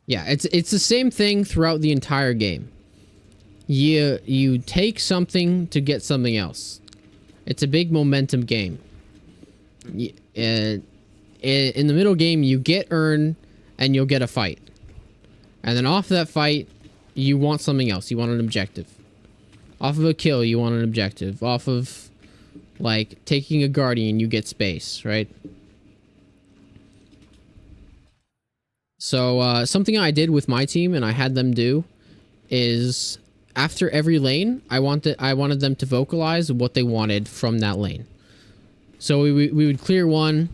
Yeah, it's the same thing throughout the entire game. You take something to get something else. It's a big momentum game. In the middle game, you get earn and you'll get a fight. And then off that fight, you want something else. You want an objective. Off of a kill, you want an objective. Off of, like, taking a guardian, you get space, right? So, something I did with my team and I had them do is after every lane, I wanted them to vocalize what they wanted from that lane. So we would clear one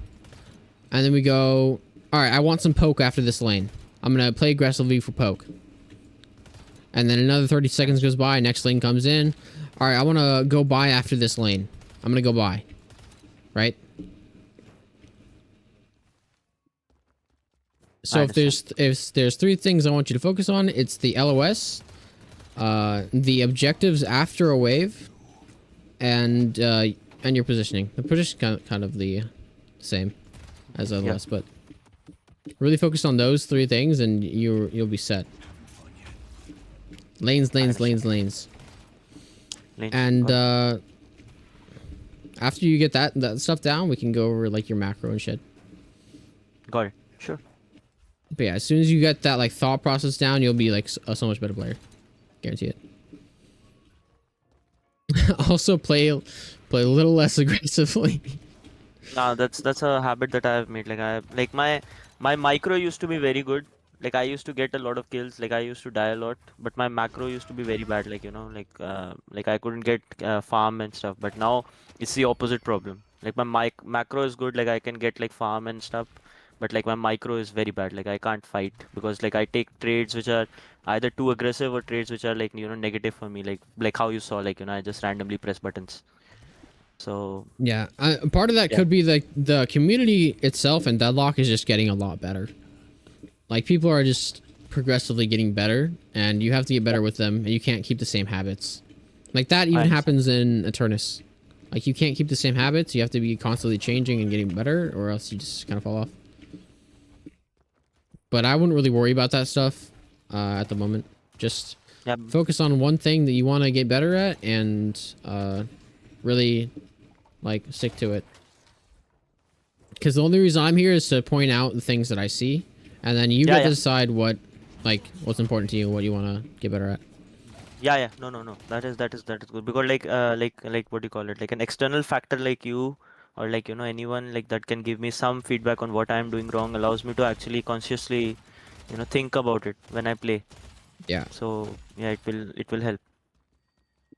and then we go, all right, I want some poke after this lane. I'm going to play aggressively for poke. And then another 30 seconds goes by, next lane comes in. All right, I want to go by after this lane. I'm going to go by. Right? So if there's three things I want you to focus on, it's the LOS, the objectives after a wave, and your positioning. The position kind of the same as LOS, but really focus on those three things, and you'll be set. Lanes. And after you get that stuff down, we can go over like your macro and shit. Got it. Sure. But yeah, as soon as you get that like thought process down, you'll be like a so much better player. Guarantee it. Also play a little less aggressively. No, that's a habit that I've made. Like my micro used to be very good. Like I used to get a lot of kills. Like I used to die a lot, but my macro used to be very bad. Like like I couldn't get farm and stuff. But now it's the opposite problem. Like my macro is good. Like I can get like farm and stuff. But like my micro is very bad. Like I can't fight because like I take trades which are either too aggressive or trades which are like negative for me. Like how you saw, like I just randomly press buttons. So yeah, part of that could be the community itself, and Deadlock is just getting a lot better. Like people are just progressively getting better, and you have to get better with them, and you can't keep the same habits. Like that even happens in Eternus. Like you can't keep the same habits. You have to be constantly changing and getting better, or else you just kind of fall off. But I wouldn't really worry about that stuff at the moment. Just focus on one thing that you want to get better at, and really like stick to it. Because the only reason I'm here is to point out the things that I see, and then you get to decide what's important to you, what you want to get better at. Yeah. No. That is good because like what do you call it? Like an external factor like you or like anyone like that can give me some feedback on what I'm doing wrong, allows me to actually consciously think about it when I play. Yeah. So yeah, it will help.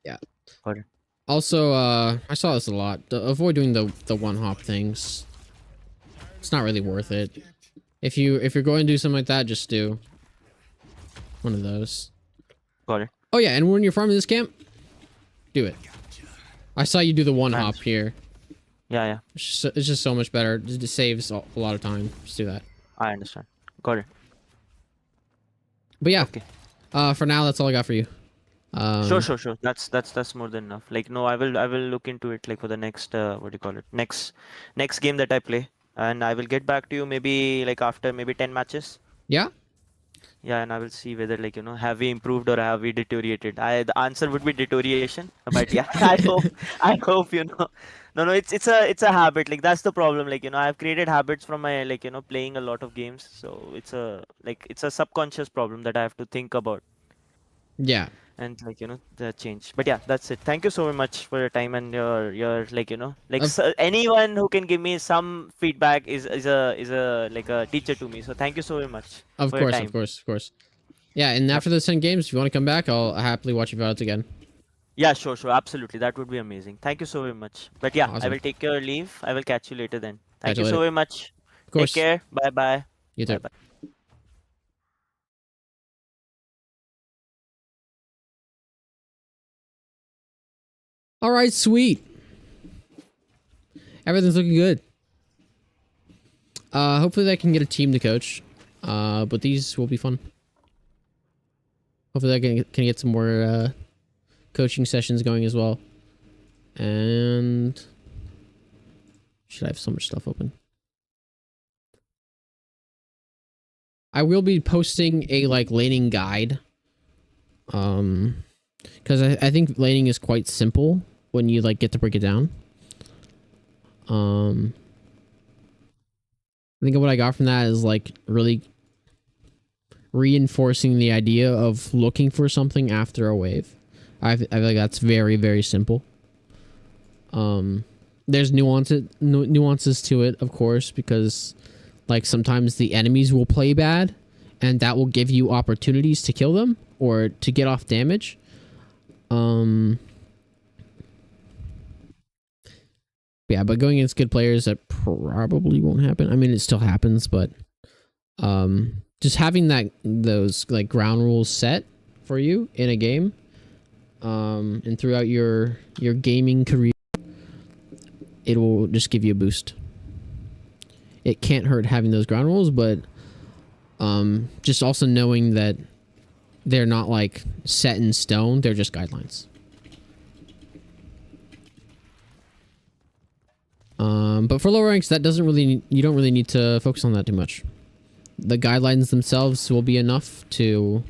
Yeah. Got it. Also, I saw this a lot. Avoid doing the one hop things. It's not really worth it. If you're going to do something like that, just do one of those. Got it. Oh yeah, and when you're farming this camp, do it. I saw you do the one hop here. Yeah. It's just so much better. It saves a lot of time. Just do that. I understand. Got it. But yeah, Okay. For now, that's all I got for you. Sure. That's more than enough. Like no, I will look into it like for the next what do you call it? Next game that I play, and I will get back to you maybe like after maybe 10 matches. Yeah. Yeah, and I will see whether like have we improved or have we deteriorated. The answer would be deterioration, but yeah, I hope No, it's a habit. Like that's the problem. Like I've created habits from my like playing a lot of games, so it's a subconscious problem that I have to think about. Yeah. And like the change. But yeah, that's it. Thank you so much for your time and your like anyone who can give me some feedback is a like a teacher to me. So thank you so very much. Of course. Yeah, and after the 10 games, if you want to come back, I'll happily watch you out again. Yeah, sure, absolutely. That would be amazing. Thank you so very much. But yeah, Awesome. I will take your leave. I will catch you later then. Thank Catch you you so later. very much. Of course. Take care. Bye bye. You too. Bye. All right, sweet. Everything's looking good. Hopefully I can get a team to coach. But these will be fun. Hopefully I can get some more coaching sessions going as well. And should I have so much stuff open? I will be posting a like laning guide. Because I think laning is quite simple when you like get to break it down. I think what I got from that is like really reinforcing the idea of looking for something after a wave. I feel like that's very, very simple. There's nuances to it, of course, because like sometimes the enemies will play bad, and that will give you opportunities to kill them or to get off damage. Yeah, but going against good players, that probably won't happen. I mean, it still happens, but just having those like ground rules set for you in a game, and throughout your gaming career, it will just give you a boost. It can't hurt having those ground rules, but just also knowing that they're not like set in stone, they're just guidelines. But for lower ranks, that doesn't really, you don't really need to focus on that too much. The guidelines themselves will be enough to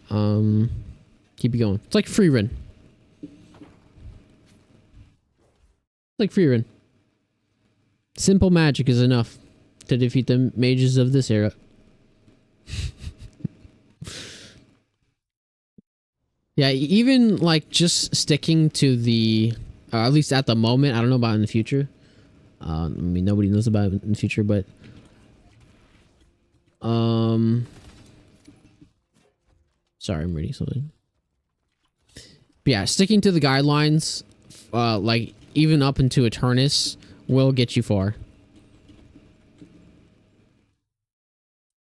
keep you going. It's like free run. Like free run. Simple magic is enough to defeat the mages of this era. Yeah, even like just sticking to the, at least at the moment, I don't know about in the future. I mean, nobody knows about it in the future, but sorry, I'm reading something. But yeah, sticking to the guidelines, like even up into Eternus, will get you far.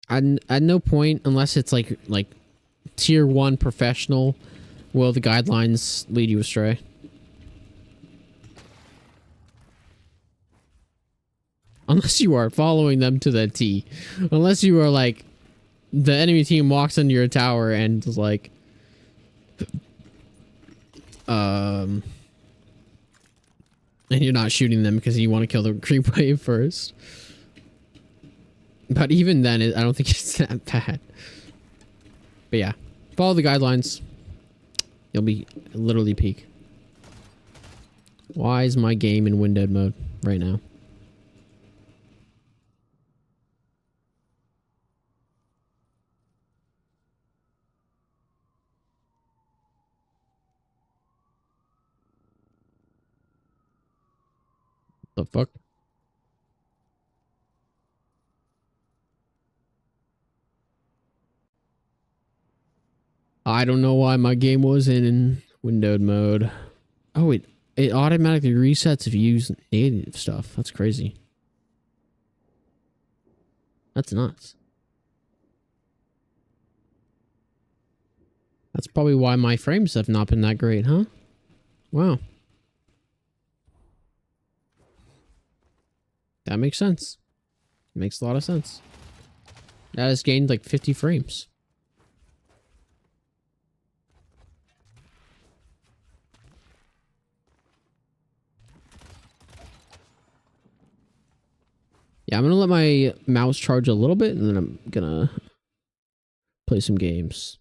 At no point, unless it's like tier 1 professional, will the guidelines lead you astray. Unless you are following them to the T. Unless you are like, the enemy team walks into your tower and is like, and you're not shooting them because you want to kill the creep wave first. But even then, I don't think it's that bad. But yeah, follow the guidelines. You'll be literally peak. Why is my game in windowed mode right now? The fuck? I don't know why my game was in windowed mode. Oh, it automatically resets if you use native stuff. That's crazy. That's nuts. That's probably why my frames have not been that great, huh? Wow. That makes sense. Makes a lot of sense. That has gained like 50 frames. Yeah, I'm gonna let my mouse charge a little bit and then I'm gonna play some games.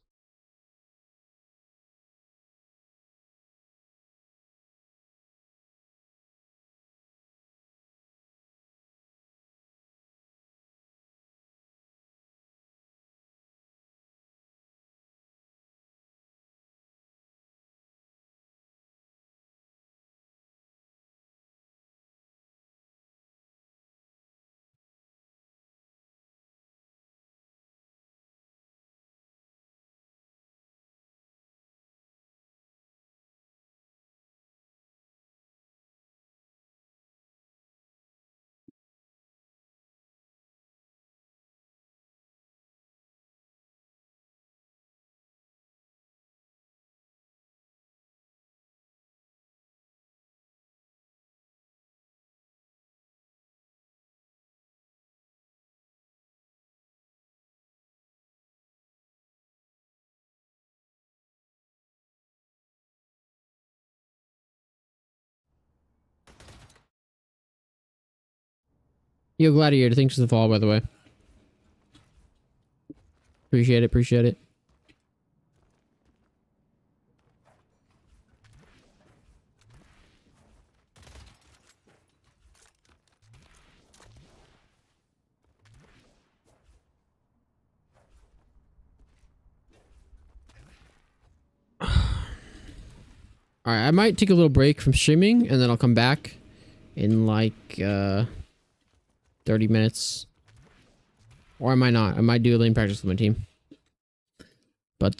Yo, Gladiator, thanks for the follow, by the way. Appreciate it, appreciate it. Alright, I might take a little break from streaming and then I'll come back in like 30 minutes. Or I might not. I might do a lane practice with my team. But